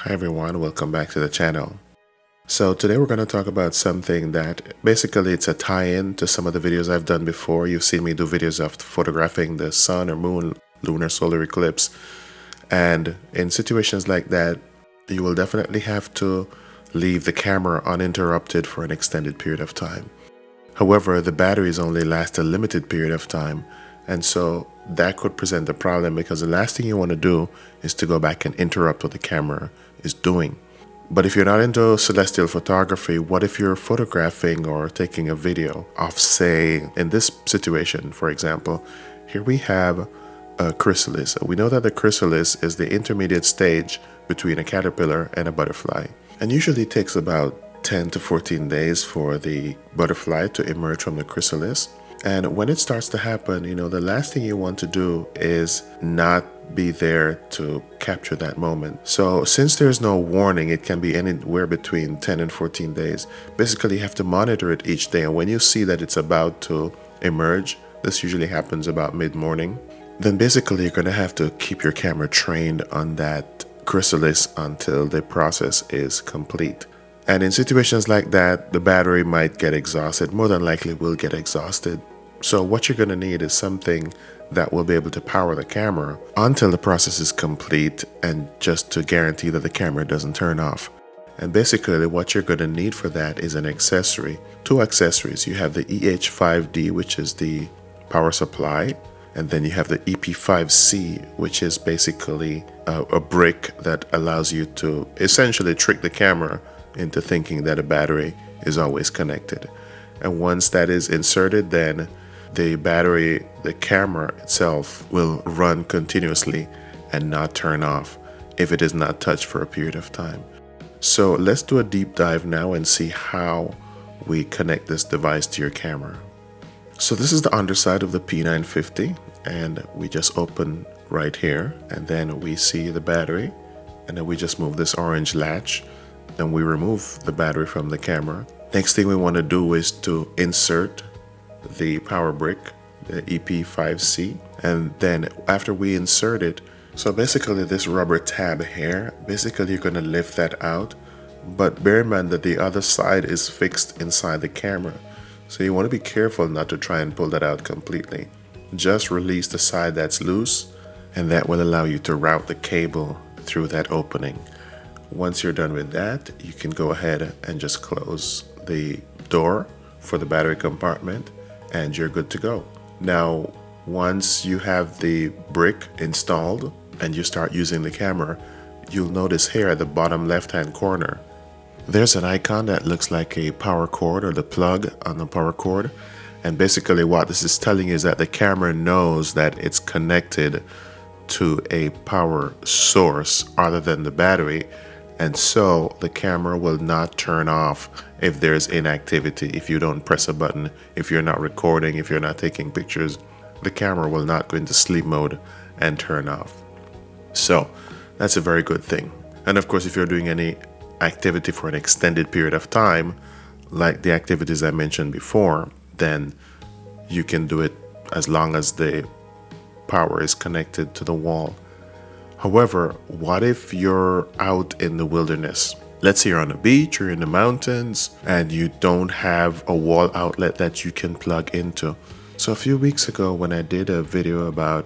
Hi everyone, welcome back to the channel. So today we're going to talk about something that basically it's a tie-in to some of the videos I've done before. You've seen me do videos of photographing the sun or moon, lunar solar eclipse. And in situations like that, you will definitely have to leave the camera uninterrupted for an extended period of time. However, the batteries only last a limited period of time, and so that could present a problem because the last thing you want to do is to go back and interrupt what the camera is doing. But if you're not into celestial photography, what if you're photographing or taking a video of, say, in this situation, for example, here we have a chrysalis. We know that the chrysalis is the intermediate stage between a caterpillar and a butterfly, and usually takes about 10 to 14 days for the butterfly to emerge from the chrysalis. And when it starts to happen, the last thing you want to do is not be there to capture that moment. So since there's no warning, it can be anywhere between 10 and 14 days. Basically, you have to monitor it each day. And when you see that it's about to emerge, this usually happens about mid-morning, then basically you're going to have to keep your camera trained on that chrysalis until the process is complete. And in situations like that, the battery might get exhausted, more than likely will get exhausted. So what you're going to need is something that will be able to power the camera until the process is complete, and just to guarantee that the camera doesn't turn off. And basically what you're going to need for that is an accessory. Two accessories. You have the EH5D, which is the power supply, and then you have the EP5C, which is basically a brick that allows you to essentially trick the camera into thinking that a battery is always connected. And once that is inserted, then the camera itself will run continuously and not turn off if it is not touched for a period of time. So let's do a deep dive now and see how we connect this device to your camera. So this is the underside of the P950, and we just open right here, and then we see the battery, and then we just move this orange latch. Then we remove the battery from the camera. Next thing we want to do is to insert the power brick, the EP5C, and then after we insert it, so basically this rubber tab here, basically you're going to lift that out, but bear in mind that the other side is fixed inside the camera, so you want to be careful not to try and pull that out completely. Just release the side that's loose, and that will allow you to route the cable through that opening. Once you're done with that, you can go ahead and just close the door for the battery compartment, and you're good to go. Now, once you have the brick installed and you start using the camera, you'll notice here at the bottom left-hand corner, there's an icon that looks like a power cord, or the plug on the power cord. And basically what this is telling you is that the camera knows that it's connected to a power source other than the battery, and so the camera will not turn off if there's inactivity. If you don't press a button, if you're not recording, if you're not taking pictures, the camera will not go into sleep mode and turn off. So that's a very good thing. And of course, if you're doing any activity for an extended period of time, like the activities I mentioned before, then you can do it as long as the power is connected to the wall. However, what if you're out in the wilderness? Let's say you're on a beach or in the mountains and you don't have a wall outlet that you can plug into. So a few weeks ago when I did a video about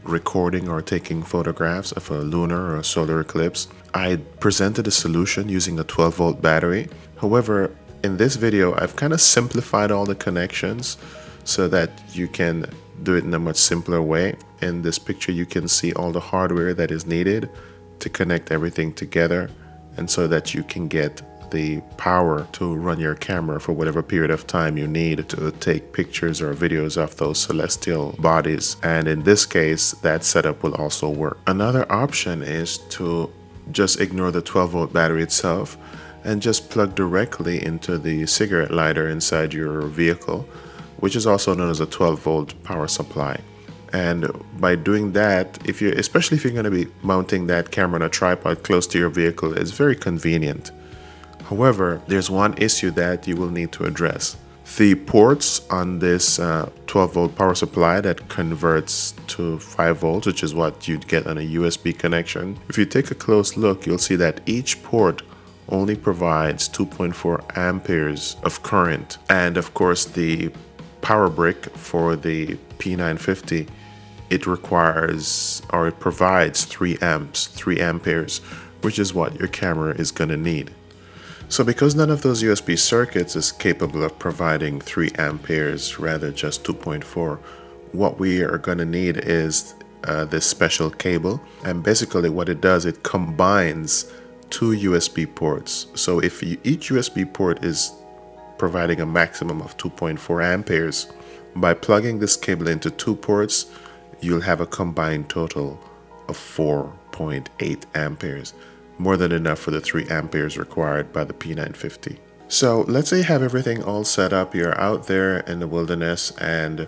recording or taking photographs of a lunar or a solar eclipse, I presented a solution using a 12-volt battery. However, in this video, I've kind of simplified all the connections so that you can do it in a much simpler way. In this picture, you can see all the hardware that is needed to connect everything together, and so that you can get the power to run your camera for whatever period of time you need to take pictures or videos of those celestial bodies. And in this case, that setup will also work. Another option is to just ignore the 12-volt battery itself and just plug directly into the cigarette lighter inside your vehicle, which is also known as a 12-volt power supply. And by doing that, especially if you're going to be mounting that camera on a tripod close to your vehicle, it's very convenient. However, there's one issue that you will need to address. The ports on this 12 volt power supply that converts to 5 volts, which is what you'd get on a USB connection. If you take a close look, you'll see that each port only provides 2.4 amperes of current. And of course, the power brick for the P950, it requires, or it provides 3 amperes, which is what your camera is going to need. So because none of those USB circuits is capable of providing 3 amperes, rather just 2.4, what we are going to need is this special cable. And basically what it does, it combines 2 USB ports. So if each USB port is providing a maximum of 2.4 amperes, by plugging this cable into 2 ports, you'll have a combined total of 4.8 amperes. More than enough for the 3 amperes required by the P950. So let's say you have everything all set up, you're out there in the wilderness and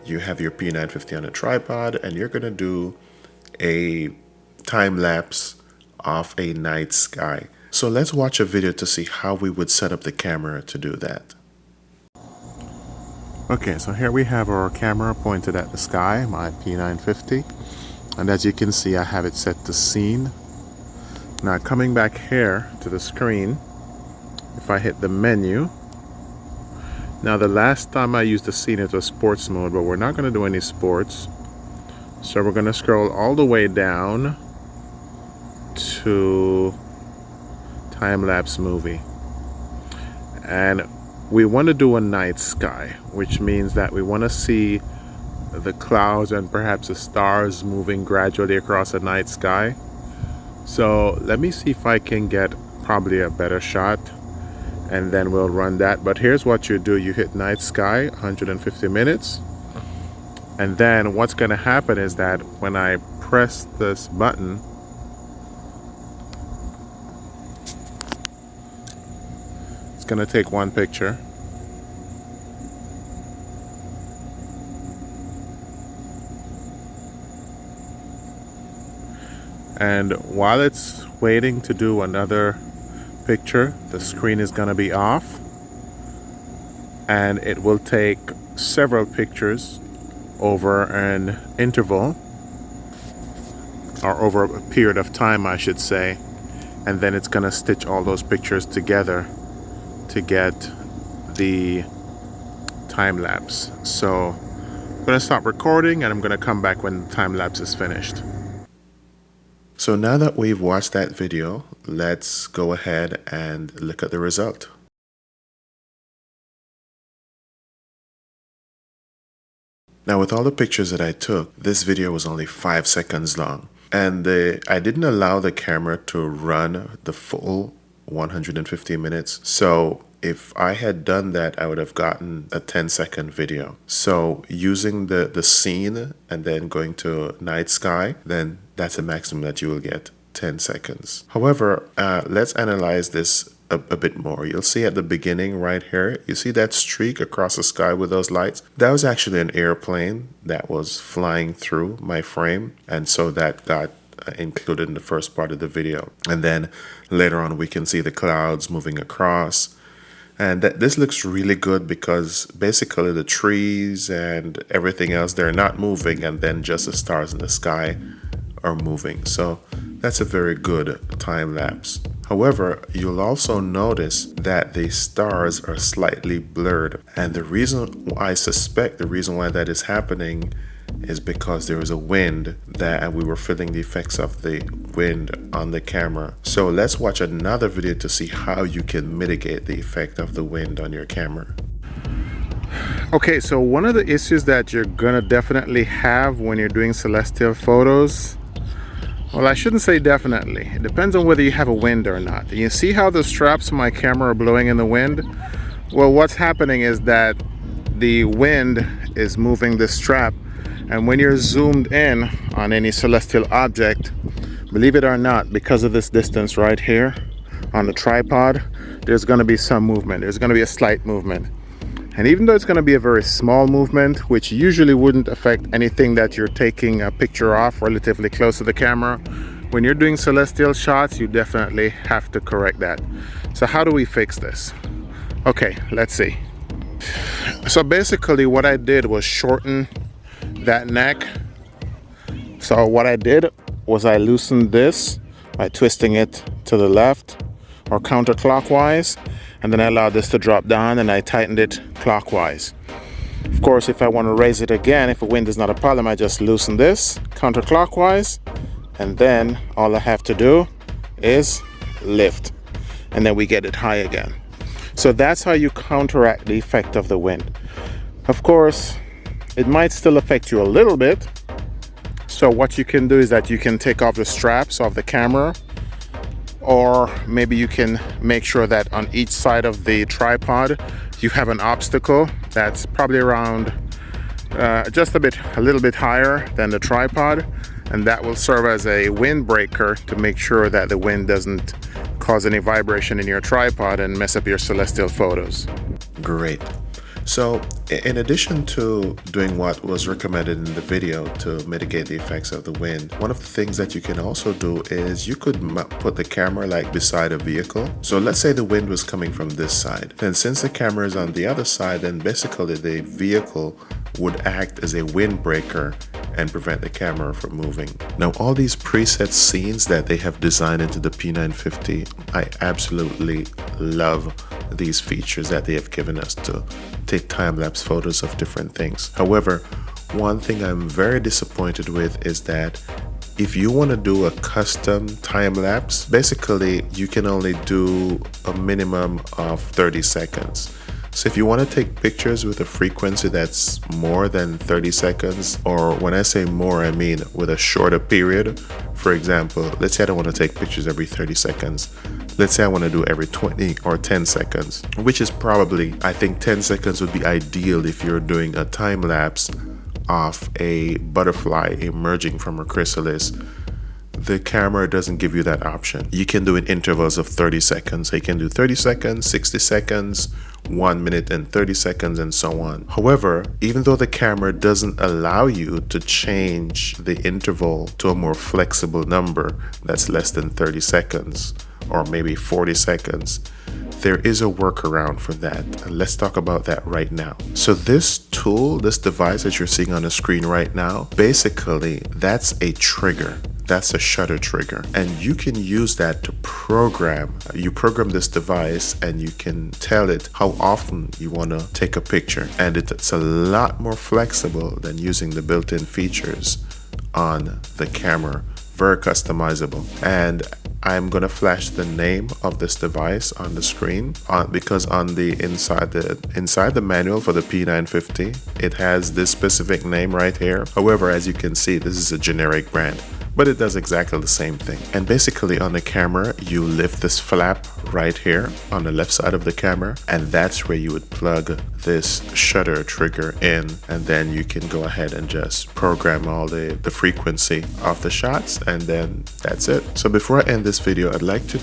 you have your P950 on a tripod and you're gonna do a time lapse of a night sky. So let's watch a video to see how we would set up the camera to do that. Okay, so here we have our camera pointed at the sky, my P950. And as you can see, I have it set to scene. Now coming back here to the screen, if I hit the menu, now the last time I used the scene it was sports mode, but we're not going to do any sports. So we're going to scroll all the way down to time-lapse movie. And we want to do a night sky, which means that we want to see the clouds and perhaps the stars moving gradually across the night sky. So let me see if I can get probably a better shot and then we'll run that. But here's what you do. You hit night sky, 150 minutes. And then what's going to happen is that when I press this button, it's going to take one picture. And while it's waiting to do another picture, the screen is going to be off and it will take several pictures over an interval, or over a period of time I should say, and then it's going to stitch all those pictures together to get the time lapse. So I'm going to stop recording and I'm going to come back when the time lapse is finished. So now that we've watched that video, let's go ahead and look at the result. Now with all the pictures that I took, this video was only 5 seconds long. And I didn't allow the camera to run the full 150 minutes. So if I had done that, I would have gotten a 10-second video. So using the scene and then going to night sky, then that's a maximum that you will get, 10 seconds. However, let's analyze this a bit more. You'll see at the beginning right here, you see that streak across the sky with those lights? That was actually an airplane that was flying through my frame, and so that got included in the first part of the video. And then later on we can see the clouds moving across. And this looks really good because basically the trees and everything else, they're not moving, and then just the stars in the sky are moving. So that's a very good time lapse. However, you'll also notice that the stars are slightly blurred. And the reason I suspect the reason why that is happening is because there was a wind and we were feeling the effects of the wind on the camera. So let's watch another video to see how you can mitigate the effect of the wind on your camera. Okay, so one of the issues that you're gonna definitely have when you're doing celestial photos, well, I shouldn't say definitely. It depends on whether you have a wind or not. You see how the straps of my camera are blowing in the wind? Well, what's happening is that the wind is moving the strap, and when you're zoomed in on any celestial object, believe it or not, because of this distance right here on the tripod, there's going to be some movement. There's going to be a slight movement. And even though it's going to be a very small movement, which usually wouldn't affect anything that you're taking a picture of relatively close to the camera, when you're doing celestial shots, you definitely have to correct that. So how do we fix this? Okay, let's see. So basically what I did was shorten that neck. So what I did was I loosened this by twisting it to the left or counterclockwise, and then I allowed this to drop down and I tightened it clockwise. Of course, if I want to raise it again, if the wind is not a problem, I just loosen this counterclockwise, and then all I have to do is lift, and then we get it high again. So that's how you counteract the effect of the wind. Of course, it might still affect you a little bit. So what you can do is that you can take off the straps of the camera, or maybe you can make sure that on each side of the tripod you have an obstacle that's probably around just a little bit higher than the tripod, and that will serve as a windbreaker to make sure that the wind doesn't cause any vibration in your tripod and mess up your celestial photos. Great. So in addition to doing what was recommended in the video to mitigate the effects of the wind, one of the things that you can also do is you could put the camera like beside a vehicle. So let's say the wind was coming from this side. Then since the camera is on the other side, then basically the vehicle would act as a windbreaker and prevent the camera from moving. Now all these preset scenes that they have designed into the P950, I absolutely love these features that they have given us to take time-lapse photos of different things. However, one thing I'm very disappointed with is that if you want to do a custom time-lapse, basically you can only do a minimum of 30 seconds. So if you want to take pictures with a frequency that's more than 30 seconds, or when I say more, I mean with a shorter period. For example, let's say I don't want to take pictures every 30 seconds. Let's say I want to do every 20 or 10 seconds, which is probably, I think 10 seconds would be ideal if you're doing a time lapse of a butterfly emerging from a chrysalis. The camera doesn't give you that option. You can do in intervals of 30 seconds. So you can do 30 seconds, 60 seconds, 1 minute and 30 seconds, and so on. However, even though the camera doesn't allow you to change the interval to a more flexible number that's less than 30 seconds or maybe 40 seconds, there is a workaround for that. And let's talk about that right now. So this tool, this device that you're seeing on the screen right now, basically that's a trigger. That's a shutter trigger, and you can use that to program. You program this device and you can tell it how often you want to take a picture, and it's a lot more flexible than using the built-in features on the camera. Very customizable. And I'm gonna flash the name of this device on the screen because on the inside the manual for the P950, it has this specific name right here. However, as you can see, this is a generic brand, but it does exactly the same thing. And basically on the camera, you lift this flap right here on the left side of the camera, and that's where you would plug this shutter trigger in, and then you can go ahead and just program all the frequency of the shots, and then that's it. So before I end this video, I'd like to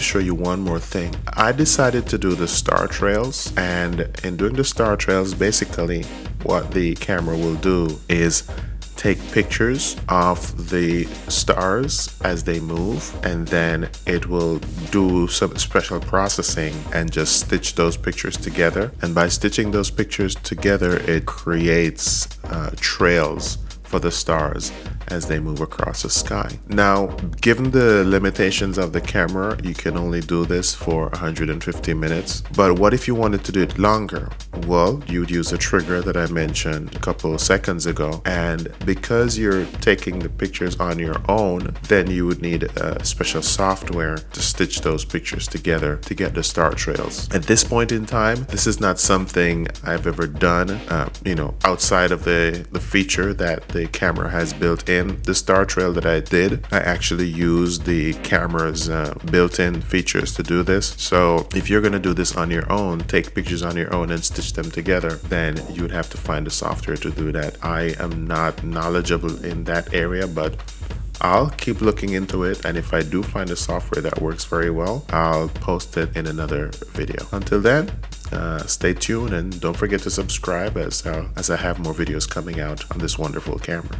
show you one more thing. I decided to do the star trails, and in doing the star trails, basically what the camera will do is take pictures of the stars as they move, and then it will do some special processing and just stitch those pictures together. And by stitching those pictures together, it creates trails for the stars as they move across the sky. Now, given the limitations of the camera, you can only do this for 150 minutes. But what if you wanted to do it longer? Well, you'd use a trigger that I mentioned a couple of seconds ago. And because you're taking the pictures on your own, then you would need a special software to stitch those pictures together to get the star trails. At this point in time, this is not something I've ever done, outside of the feature that the camera has built in. The star trail that I did, I actually used the camera's built-in features to do this. So if you're going to do this on your own, take pictures on your own and stitch them together, then you would have to find a software to do that. I am not knowledgeable in that area, but I'll keep looking into it, and if I do find a software that works very well, I'll post it in another video. Until then, stay tuned and don't forget to subscribe as I have more videos coming out on this wonderful camera.